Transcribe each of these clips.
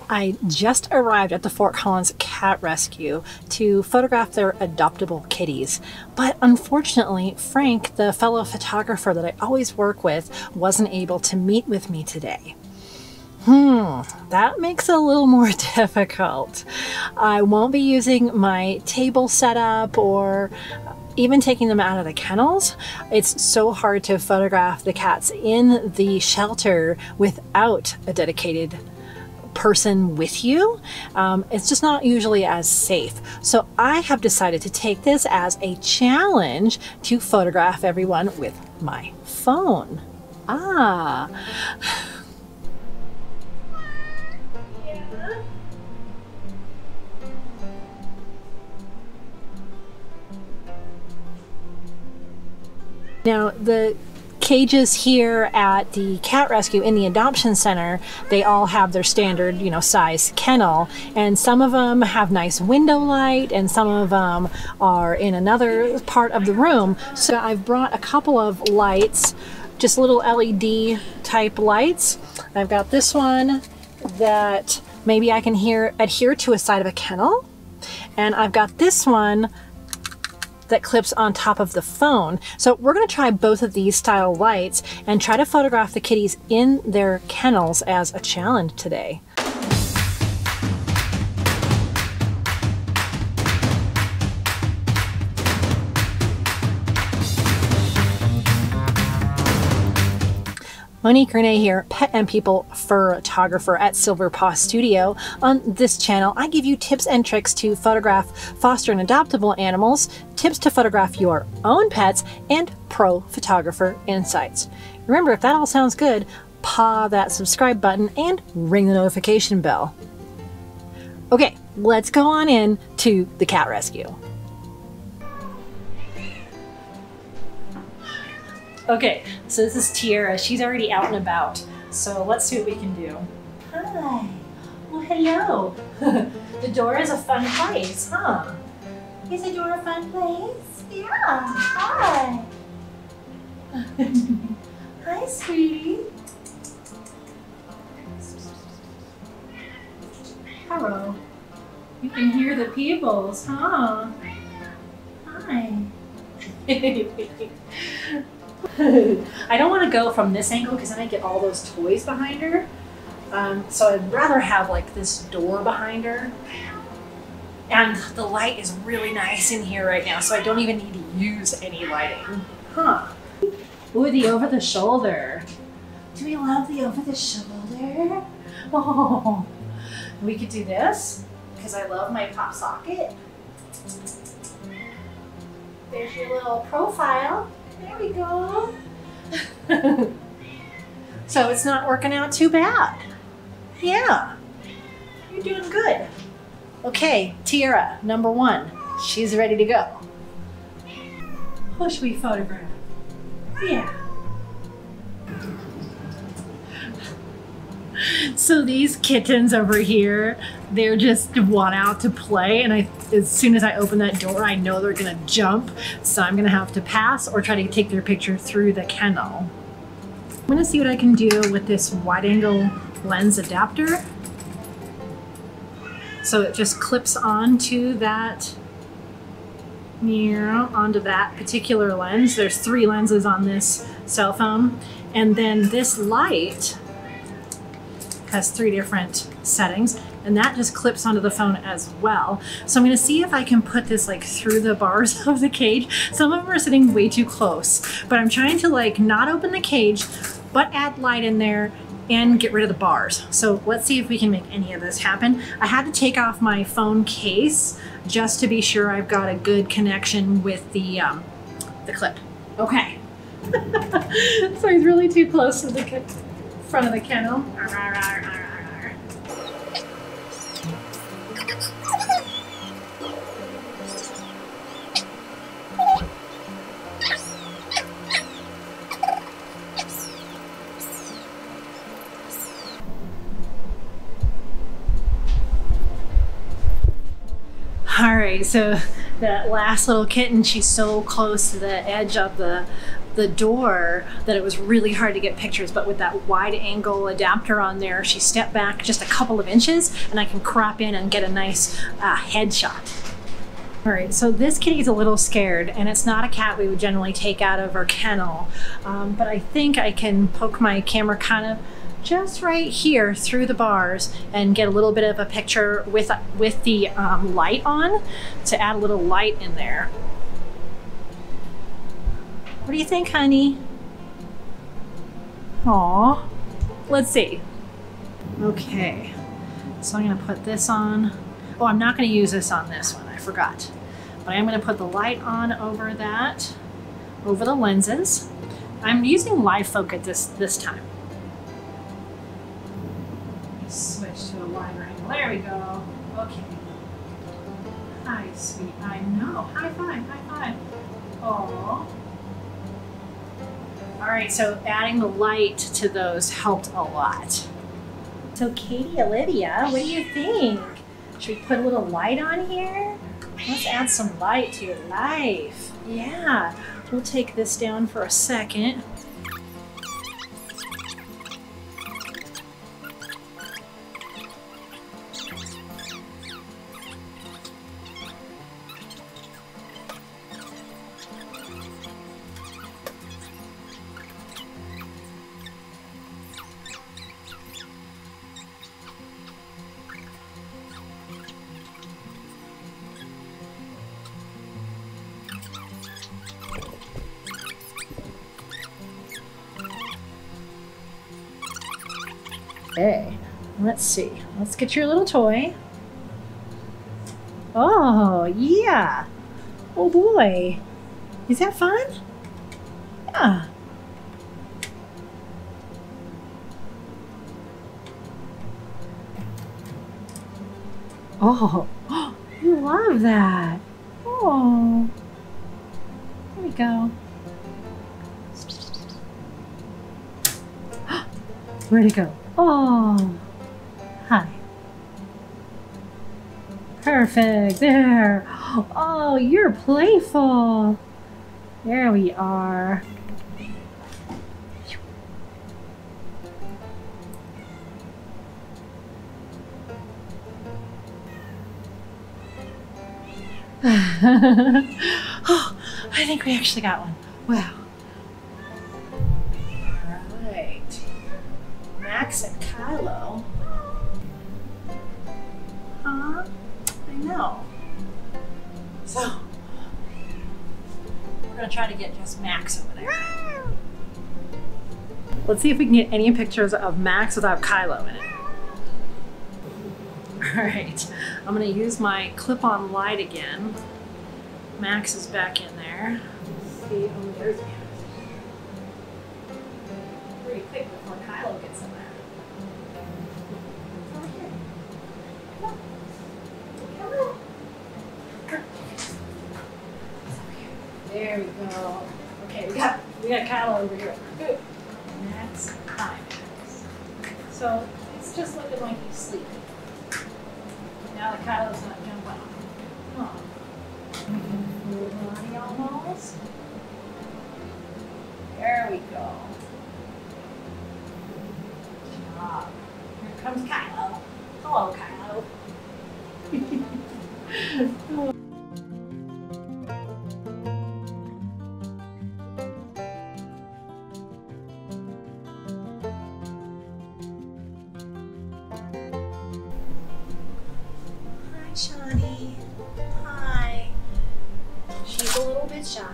I just arrived at the Fort Collins Cat Rescue to photograph their adoptable kitties, but unfortunately Frank, the fellow photographer that I always work with, wasn't able to meet with me today. That makes it a little more difficult. I won't be using my table setup or even taking them out of the kennels. It's so hard to photograph the cats in the shelter without a dedicated person with you. It's just not usually as safe. So I have decided to take this as a challenge to photograph everyone with my phone. Now, the cages here at the cat rescue in the adoption center, they all have their standard, size kennel, and some of them have nice window light and some of them are in another part of the room. So I've brought a couple of lights, just little LED type lights. I've got this one that maybe I can adhere to a side of a kennel, and I've got this one that clips on top of the phone. So we're going to try both of these style lights and try to photograph the kitties in their kennels as a challenge today. Monique Renee here, pet and people photographer at Silver Paw Studio. On this channel, I give you tips and tricks to photograph foster and adoptable animals, tips to photograph your own pets, and pro photographer insights. Remember, if that all sounds good, paw that subscribe button and ring the notification bell. Okay, let's go on in to the cat rescue. Okay, so this is Tiara. She's already out and about. So let's see what we can do. Hi. Well, hello. The door is a fun place, huh? Is the door a fun place? Yeah. Hi. Hi, sweetie. Hello. You can hear the peoples, huh? Hi. I don't want to go from this angle because then I get all those toys behind her. So I'd rather have like this door behind her. And the light is really nice in here right now, so I don't even need to use any lighting. Huh. Ooh, the over the shoulder. Do we love the over the shoulder? Oh, we could do this because I love my pop socket. There's your little profile. There we go. So it's not working out too bad. Yeah, you're doing good. Okay, Tiara, number one. She's ready to go. Who should we photograph? Yeah. So these kittens over here, they're just want out to play, and as soon as I open that door, I know they're gonna jump, so I'm gonna have to pass or try to take their picture through the kennel. I'm gonna see what I can do with this wide angle lens adapter. So it just clips onto that, onto that particular lens. There's 3 lenses on this cell phone, and then this light has 3 different settings, and that just clips onto the phone as well. So I'm gonna see if I can put this like through the bars of the cage. Some of them are sitting way too close, but I'm trying to like not open the cage, but add light in there and get rid of the bars. So let's see if we can make any of this happen. I had to take off my phone case just to be sure I've got a good connection with the clip. Okay. So he's really too close to the front of the kennel. All right, so that last little kitten, she's so close to the edge of the the door that it was really hard to get pictures, but with that wide angle adapter on there, she stepped back just a couple of inches and I can crop in and get a nice headshot. All right, so this kitty's a little scared, and it's not a cat we would generally take out of our kennel, but I think I can poke my camera kind of just right here through the bars and get a little bit of a picture with the light on to add a little light in there. What do you think, honey? Aw, let's see. Okay, so I'm gonna put this on. Oh, I'm not gonna use this on this one, I forgot. But I am gonna put the light on over that, over the lenses. I'm using live focus this time. Switch to a wider angle, there we go. Okay. Hi, sweet, I know. High five, high five. Aww. All right, so adding the light to those helped a lot. So Katie Olivia, what do you think? Should we put a little light on here? Let's add some light to your life. Yeah, we'll take this down for a second. Okay, let's see. Let's get your little toy. Oh, yeah. Oh boy. Is that fun? Yeah. Oh, you love that. Oh, there we go. Where'd it go? Oh, hi. Perfect, there. Oh, you're playful. There we are. Oh, I think we actually got one. Wow. All right. Max and Kylo. Huh? I know. So, we're gonna try to get just Max over there. Let's see if we can get any pictures of Max without Kylo in it. All right, I'm gonna use my clip-on light again. Max is back in there. Let's see, oh, there's Max. Pretty quick before Kylo gets in there. There we go. Okay, we got Kylo over here. Good. Max, hi Max. So it's just looking like he's sleeping. Now that Kylo's not jumping on. Oh. Full body almost. There we go. Good job. Here comes Kylo. Hello, Kylo. Hi, Shawnee. Hi. She's a little bit shy.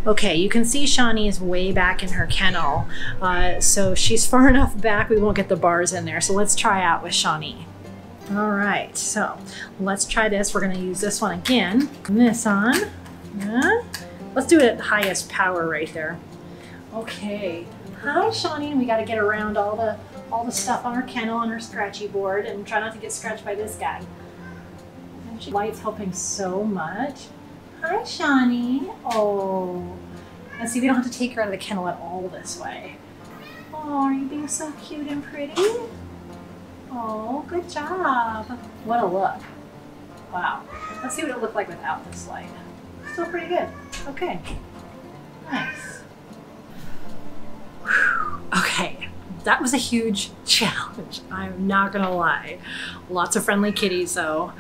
Okay, you can see Shawnee is way back in her kennel, so she's far enough back we won't get the bars in there. So let's try out with Shawnee. All right, so let's try this. We're gonna use this one again. Turn this on. Yeah. Let's do it at the highest power right there. Okay. Hi, Shawnee. We gotta get around all the stuff on her kennel on her scratchy board and try not to get scratched by this guy. And light's helping so much. Hi, Shawnee. Oh. And see, we don't have to take her out of the kennel at all this way. Oh, are you being so cute and pretty? Oh, good job. What a look. Wow. Let's see what it looked like without this light. Still pretty good. Okay, nice. Whew. Okay, that was a huge challenge. I'm not gonna lie. Lots of friendly kitties though.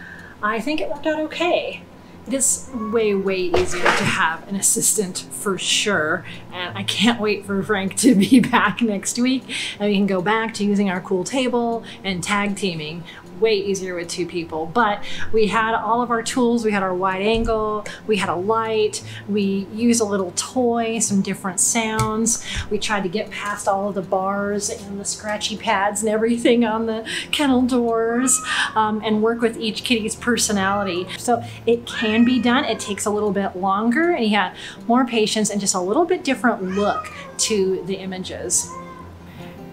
I think it worked out okay. It is way, way easier to have an assistant for sure. And I can't wait for Frank to be back next week and we can go back to using our cool table and tag teaming. Way easier with 2 people, but we had all of our tools. We had our wide angle, we had a light, we used a little toy, some different sounds. We tried to get past all of the bars and the scratchy pads and everything on the kennel doors, and work with each kitty's personality. So it can be done. It takes a little bit longer and you have more patience and just a little bit different look to the images.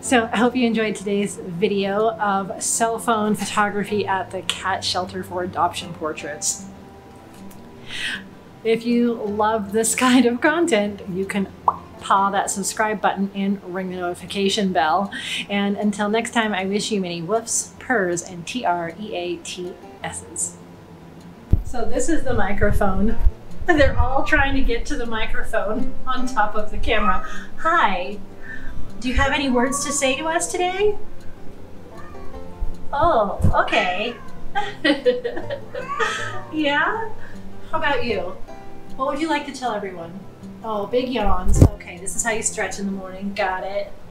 So I hope you enjoyed today's video of cell phone photography at the cat shelter for adoption portraits. If you love this kind of content, you can paw that subscribe button and ring the notification bell. And until next time, I wish you many woofs, purrs, and TREATS's. So this is the microphone. They're all trying to get to the microphone on top of the camera. Hi. Do you have any words to say to us today? Oh, okay. Yeah? How about you? What would you like to tell everyone? Oh, big yawns. Okay, this is how you stretch in the morning. Got it.